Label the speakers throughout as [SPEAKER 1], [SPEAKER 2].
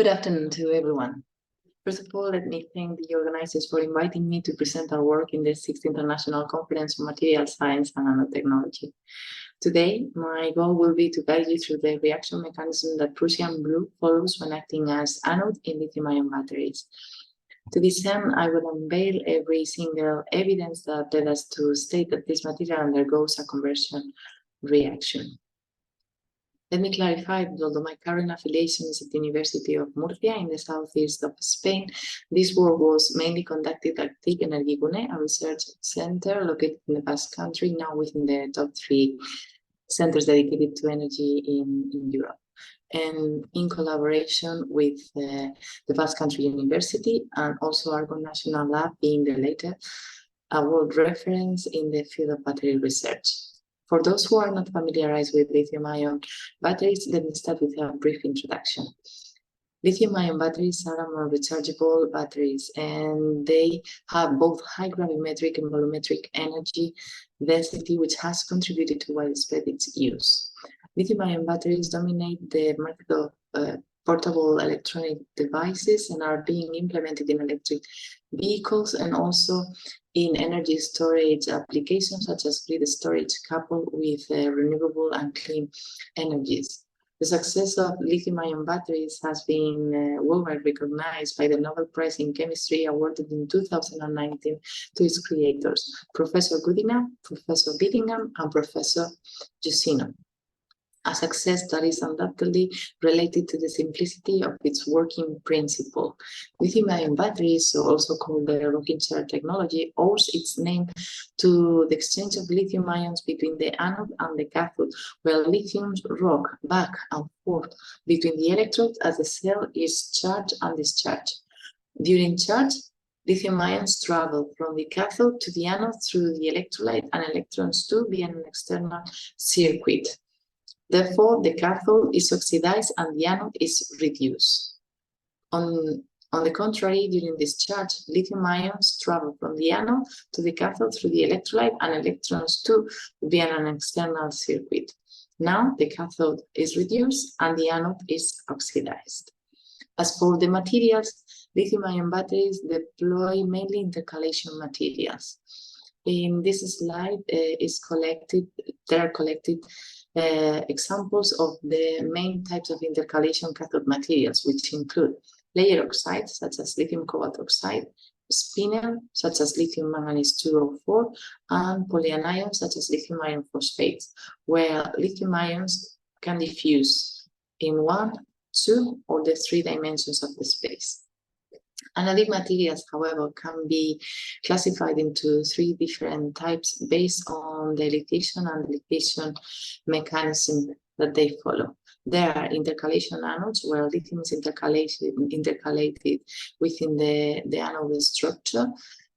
[SPEAKER 1] Good afternoon to everyone. First of all, let me thank the organizers for inviting me to present our work in the 6th International Conference on Material Science and Nanotechnology. Today, my goal will be to guide you through the reaction mechanism that Prussian blue follows when acting as anode in lithium-ion batteries. To this end, I will unveil every single evidence that led us to state that this material undergoes a conversion reaction. Let me clarify that although my current affiliation is at the University of Murcia in the southeast of Spain, this work was mainly conducted at EnergiGUNE, a research center located in the Basque Country, now within the top 3 centers dedicated to energy in Europe. And in collaboration with the Basque Country University and also Argonne National Lab being the later, a world reference in the field of battery research. For those who are not familiarized with lithium-ion batteries, let me start with a brief introduction. Lithium-ion batteries are among rechargeable batteries, and they have both high gravimetric and volumetric energy density, which has contributed to widespread its use. Lithium-ion batteries dominate the market of portable electronic devices and are being implemented in electric vehicles and also in energy storage applications such as grid storage coupled with renewable and clean energies. The success of lithium-ion batteries has been well recognized by the Nobel Prize in Chemistry awarded in 2019 to its creators, Professor Goodenough, Professor Billingham, and Professor Giussino. A success that is undoubtedly related to the simplicity of its working principle. Lithium-ion batteries, also called the rocking chair technology, owes its name to the exchange of lithium ions between the anode and the cathode, where lithiums rock back and forth between the electrodes as the cell is charged and discharged. During charge, lithium ions travel from the cathode to the anode through the electrolyte and electrons too via an external circuit. Therefore, the cathode is oxidized and the anode is reduced. On the contrary, during discharge, lithium ions travel from the anode to the cathode through the electrolyte and electrons too via an external circuit. Now, the cathode is reduced and the anode is oxidized. As for the materials, lithium-ion batteries deploy mainly intercalation materials. In this slide there are collected examples of the main types of intercalation cathode materials, which include layer oxides such as lithium cobalt oxide, spinel such as lithium manganese 204, and polyanions such as lithium iron phosphate, where lithium ions can diffuse in 1, 2, or the 3 dimensions of the space. Anodic materials, however, can be classified into 3 different types based on the lithiation and lithiation mechanism that they follow. There are intercalation anodes, where lithium is intercalated within the anode structure.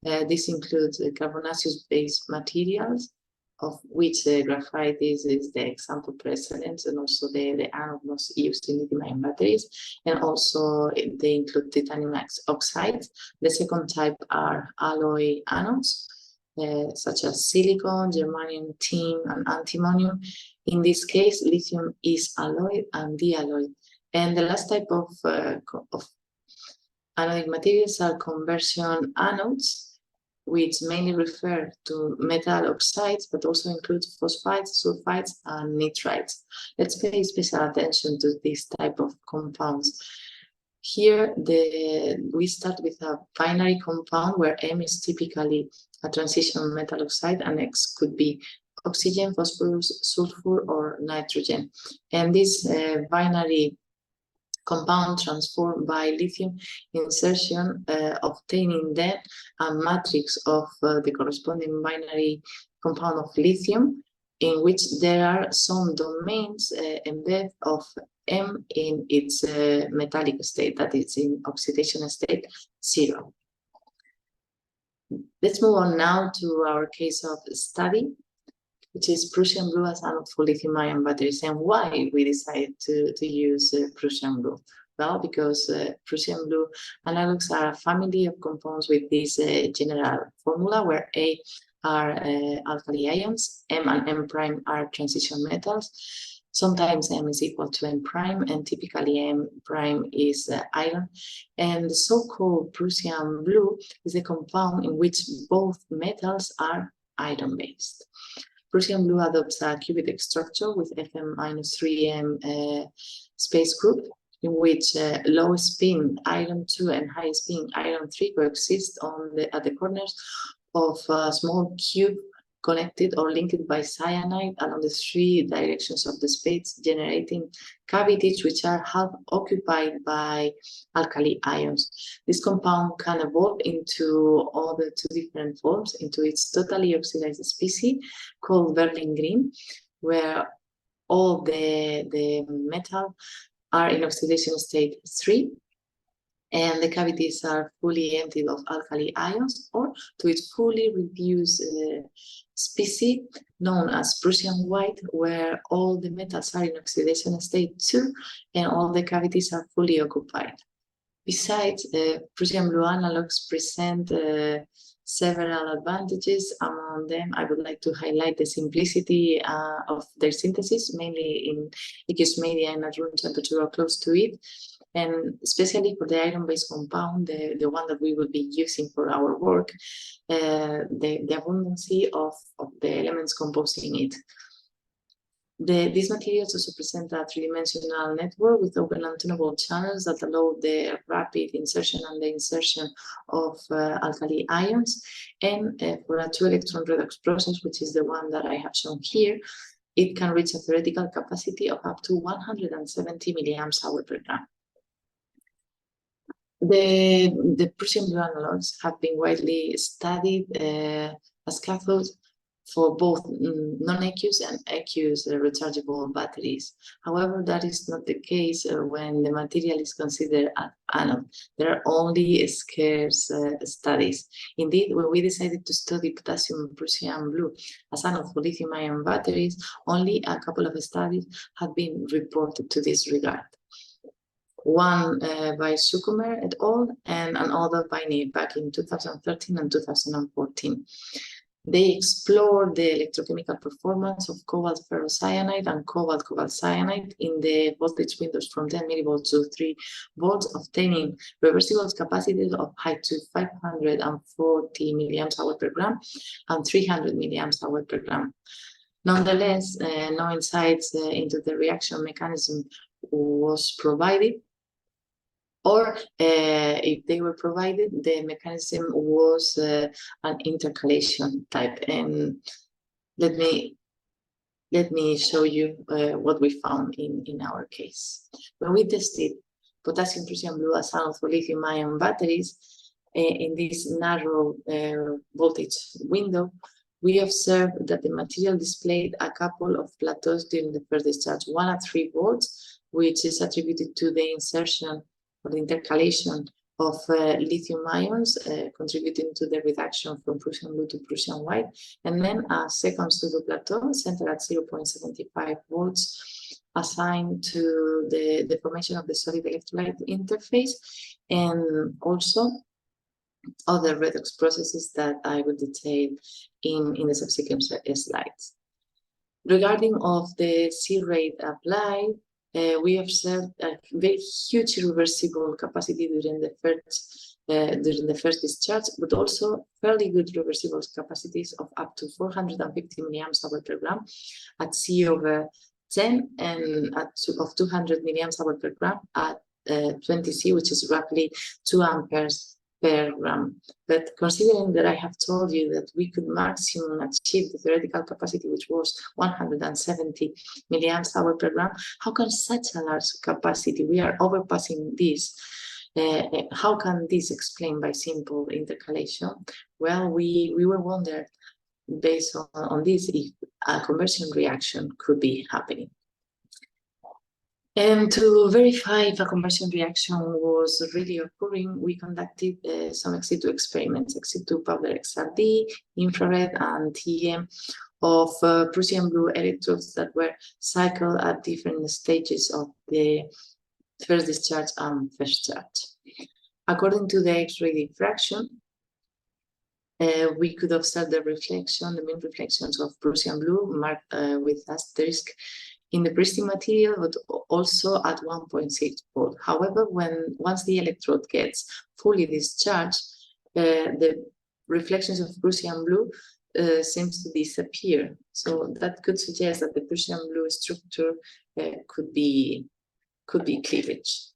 [SPEAKER 1] This includes carbonaceous-based materials, of which graphite is the example precedent, and also the anode most used in lithium-ion batteries, and also they include titanium oxides. The second type are alloy anodes, such as silicon, germanium, tin, and antimonium. In this case, lithium is alloyed and dealloyed. And the last type of anodic materials are conversion anodes, which mainly refer to metal oxides, but also include phosphides, sulfides, and nitrides. Let's pay special attention to this type of compounds. Here, we start with a binary compound where M is typically a transition metal oxide and X could be oxygen, phosphorus, sulfur, or nitrogen. And this binary compound transformed by lithium insertion, obtaining then a matrix of the corresponding binary compound of lithium, in which there are some domains embedded of M in its metallic state, that is in oxidation state 0. Let's move on now to our case of study, which is Prussian blue as anode for lithium-ion batteries, and why we decided to use Prussian blue. Well, because Prussian blue analogs are a family of compounds with this general formula, where A are alkali ions, M and M prime are transition metals, Sometimes M is equal to N prime, and typically M prime is iron. And the so-called Prussian blue is a compound in which both metals are iron-based. Prussian blue adopts a cubic structure with Fm-3m space group, in which low spin iron 2 and high spin iron 3 coexist at the corners of a small cube connected or linked by cyanide along the three directions of the space, generating cavities which are half occupied by alkali ions. This compound can evolve into other two different forms, into its totally oxidized species called Berlin green, where all the metal are in oxidation state 3, and the cavities are fully emptied of alkali ions, or to its fully reduced species known as Prussian white, where all the metals are in oxidation state 2 and all the cavities are fully occupied. Besides, Prussian blue analogs present several advantages. Among them, I would like to highlight the simplicity of their synthesis, mainly in aqueous media and at room temperature or close to it, and especially for the iron-based compound, the one that we will be using for our work, the abundance of the elements composing it. These materials also present a three-dimensional network with open and tunable channels that allow the rapid insertion and the insertion of alkali ions. And for a two-electron redox process, which is the one that I have shown here, it can reach a theoretical capacity of up to 170 milliamps hour per gram. The Prussian blue analogs have been widely studied as cathodes for both non-aqueous and aqueous rechargeable batteries. However, that is not the case when the material is considered an anode. There are only scarce studies. Indeed, when we decided to study potassium Prussian blue as anode for lithium-ion batteries, only a couple of studies have been reported to this regard. One by Sukumer et al. And another by Ney back in 2013 and 2014. They explored the electrochemical performance of cobalt ferrocyanide and cobalt cyanide in the voltage windows from 10 millivolts to 3 volts, obtaining reversible capacities of high to 540 milliamps hour per gram and 300 milliamps hour per gram. Nonetheless, no insights into the reaction mechanism was provided, or if they were provided, the mechanism was an intercalation type. And let me show you what we found in our case. When we tested potassium Prussian blue as anode for lithium-ion batteries in this narrow voltage window, we observed that the material displayed a couple of plateaus during the first discharge, one at 3 volts, which is attributed to the insertion or the intercalation of lithium ions, contributing to the reduction from Prussian blue to Prussian white, and then a second pseudo plateau centered at 0.75 volts, assigned to the formation of the solid electrolyte interface, and also other redox processes that I will detail in the subsequent slides. Regarding of the C rate applied, we observed a very huge reversible capacity during the first discharge, but also fairly good reversible capacities of up to 450 milliamps hour per gram at C over 10 and of 200 milliamps hour per gram at 20 C, which is roughly 2 amperes per gram. But considering that I have told you that we could maximum achieve the theoretical capacity, which was 170 milliamps hour per gram, how can such a large capacity, we are overpassing this, how can this explain by simple intercalation? Well, we were wondering based on this if a conversion reaction could be happening. And to verify if a conversion reaction was really occurring, we conducted some ex situ experiments, ex situ powder XRD, infrared, and TEM of Prussian blue electrodes that were cycled at different stages of the first discharge and first charge. According to the X-ray diffraction, we could observe the reflection, the mean reflections of Prussian blue marked with asterisk in the Prussian material, but also at 1.6 volt. However, once the electrode gets fully discharged, the reflections of Prussian blue seems to disappear. So that could suggest that the Prussian blue structure could be cleavage.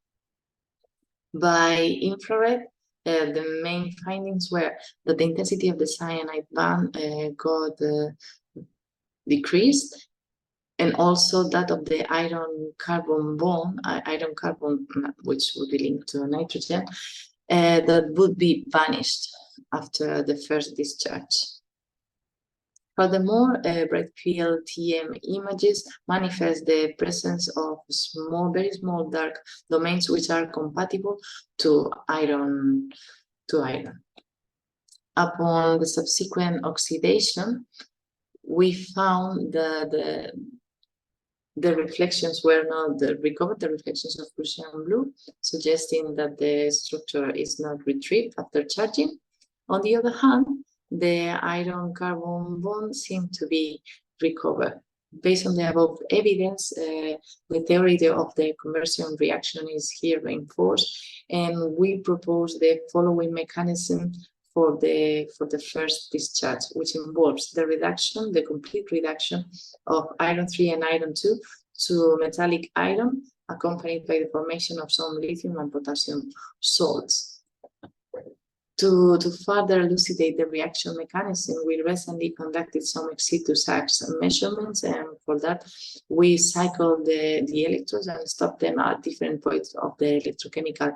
[SPEAKER 1] By infrared, the main findings were that the intensity of the cyanide band got decreased, and also that of the iron-carbon bond, iron-carbon, which would be linked to nitrogen, that would be vanished after the first discharge. Furthermore, bright field TM images manifest the presence of very small dark domains which are compatible to iron. Upon the subsequent oxidation, we found that the reflections were not recovered, the reflections of Prussian blue, suggesting that the structure is not retrieved after charging. On the other hand, the iron-carbon bond seemed to be recovered. Based on the above evidence, the theory of the conversion reaction is here reinforced, and we propose the following mechanism for the first discharge, which involves the complete reduction of iron 3 and iron 2 to metallic iron, accompanied by the formation of some lithium and potassium salts. To further elucidate the reaction mechanism, we recently conducted some ex situ SACS measurements, and for that we cycled the electrodes and stopped them at different points of the electrochemical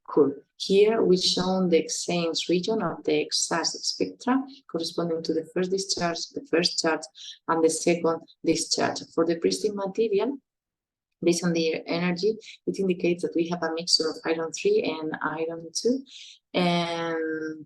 [SPEAKER 1] curve. Here we shown the exchange region of the exact spectra corresponding to the first discharge, the first charge, and the second discharge. For the Prussian material, based on their energy, it indicates that we have a mixture of iron 3 and iron 2, and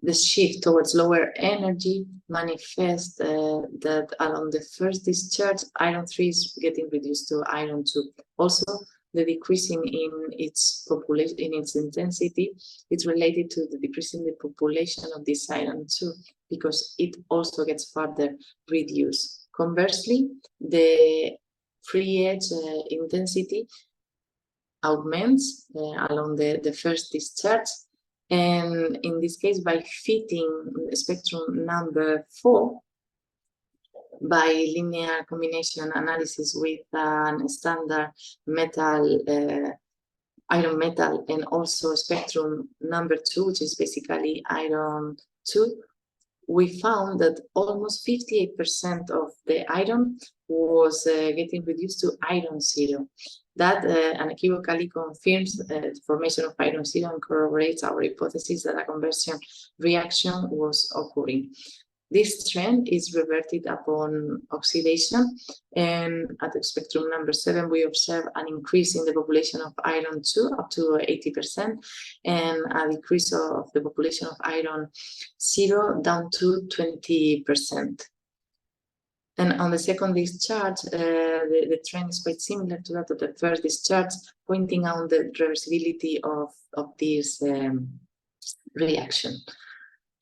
[SPEAKER 1] the shift towards lower energy manifests that along the first discharge, iron 3 is getting reduced to iron 2. Also, the decreasing in its population, in its intensity, is related to the decrease in the population of this iron 2, because it also gets further reduced. Conversely, the free edge intensity augments along the first discharge, and in this case, by fitting spectrum number 4 by linear combination analysis with a standard metal, iron metal, and also spectrum number 2, which is basically iron 2, we found that almost 58% of the iron was getting reduced to iron 0. That unequivocally confirms the formation of iron 0 and corroborates our hypothesis that a conversion reaction was occurring. This trend is reverted upon oxidation, and at the spectrum number 7, we observe an increase in the population of iron 2 up to 80%, and a decrease of the population of iron 0 down to 20%. And on the second discharge, the trend is quite similar to that of the first discharge, pointing out the reversibility of this reaction.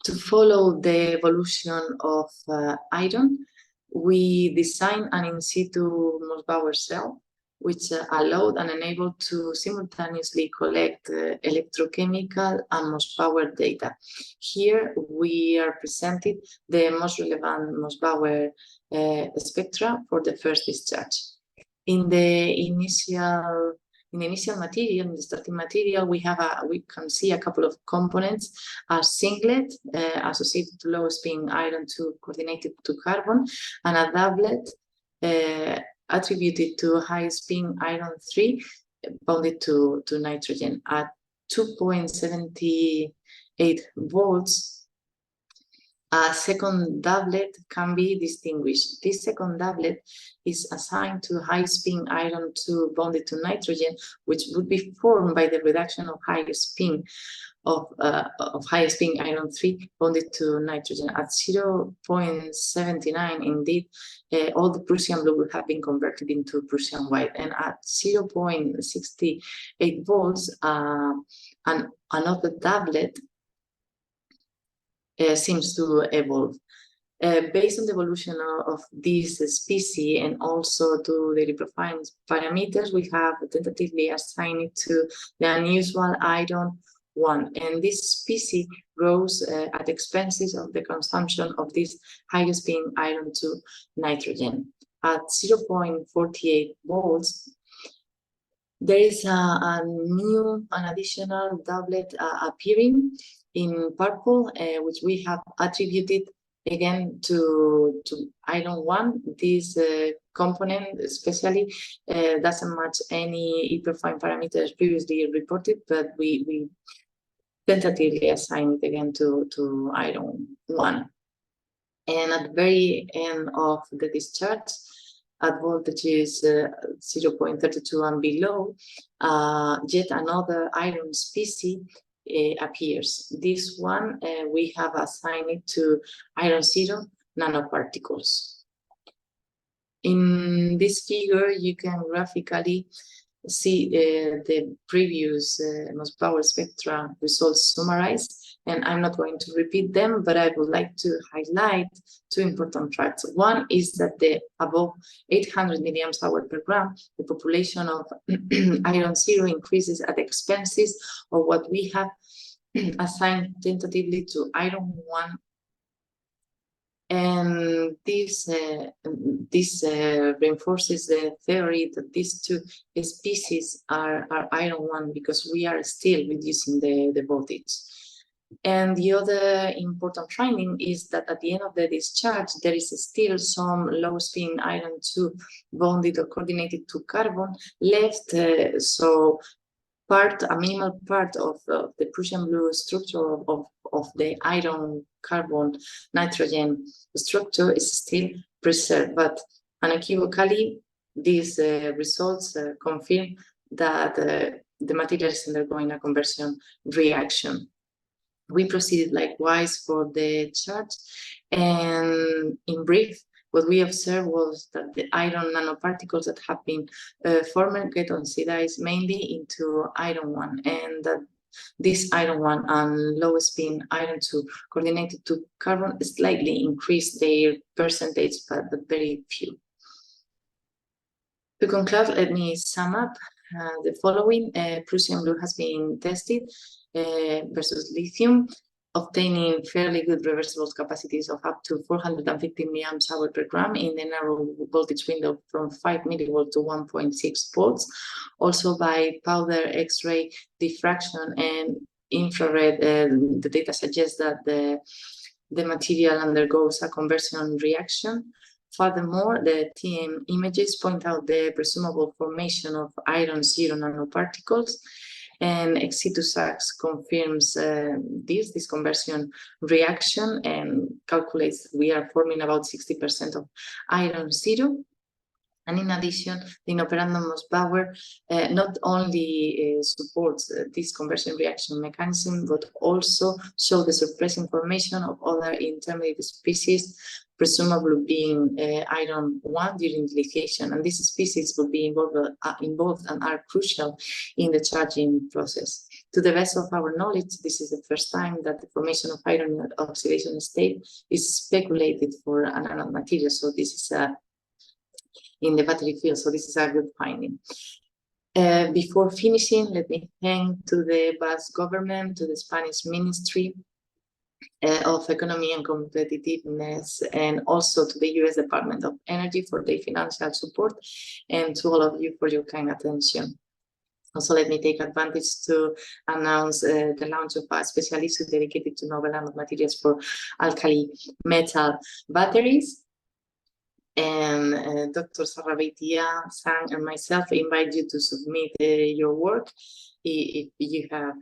[SPEAKER 1] To follow the evolution of iron, we designed an in situ Mossbauer cell, which allowed and enabled to simultaneously collect electrochemical and Mossbauer data. Here we are presented the most relevant Mossbauer spectra for the first discharge. In the initial material, in the starting material, we can see a couple of components: a singlet associated to low spin iron 2 coordinated to carbon, and a doublet attributed to high spin iron 3 bonded to nitrogen. At 2.78 volts, a second doublet can be distinguished. This second doublet is assigned to high spin iron 2 bonded to nitrogen, which would be formed by the reduction of high spin of high spin iron 3 bonded to nitrogen. At 0.79, indeed, all the Prussian blue would have been converted into Prussian white, and at 0.68 volts, another doublet seems to evolve. Based on the evolution of this species and also to the refined parameters, we have tentatively assigned it to the unusual iron 1, and this species grows at expenses of the consumption of this highest spin iron 2 nitrogen. At 0.48 volts, there is an additional doublet appearing in purple, which we have attributed again to iron 1. This component especially doesn't match any hyperfine parameters previously reported, but we tentatively assign it again to iron 1. And at the very end of the discharge, at voltages 0.32 and below, yet another iron species appears. This one we have assigned it to iron 0 nanoparticles. In this figure, you can graphically see the previous most power spectra results summarized, and I'm not going to repeat them, but I would like to highlight two important facts. One is that the above 800 milliamps hour per gram, the population of iron 0 increases at expenses of what we have assigned tentatively to iron 1. And this reinforces the theory that these two species are iron 1 because we are still reducing the voltage. And the other important finding is that at the end of the discharge, there is still some low spin iron 2 bonded or coordinated to carbon left. So a minimal part of the Prussian blue structure of the iron carbon nitrogen structure is still preserved, but unequivocally these results confirm that the material is undergoing a conversion reaction. We proceeded likewise for the charge, and in brief, what we observed was that the iron nanoparticles that have been formed get oxidized mainly into iron 1, and that this iron 1 and low spin iron 2 coordinated to carbon slightly increase their percentage, but very few. To conclude, let me sum up the following. Prussian blue has been tested versus lithium, obtaining fairly good reversible capacities of up to 450 milliamps hour per gram in the narrow voltage window from 5 millivolts to 1.6 volts. Also by powder X-ray diffraction and infrared, the data suggests that the material undergoes a conversion reaction. Furthermore, the TM images point out the presumable formation of iron 0 nanoparticles, and ex situ SACS confirms this conversion reaction and calculates we are forming about 60% of iron 0. And in addition, the inoperandum most power not only supports this conversion reaction mechanism, but also show the suppressing formation of other intermediate species, presumably being iron 1 during lithiation. And these species will be involved and are crucial in the charging process. To the best of our knowledge, this is the first time that the formation of iron oxidation state is speculated for an anode material. So this is in the battery field, so this is a good finding. Before finishing, let me thank to the Basque government, to the Spanish Ministry of Economy and Competitiveness, and also to the US Department of Energy for their financial support, and to all of you for your kind attention. Also, let me take advantage to announce the launch of a special issue dedicated to novel anode materials for alkali metal batteries. And Dr. Sarabaitia, Sang, and myself invite you to submit your work if you have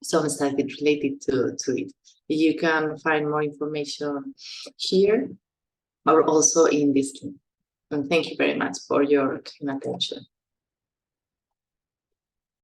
[SPEAKER 1] some study related to it. You can find more information here or also in this link. And thank you very much for your attention.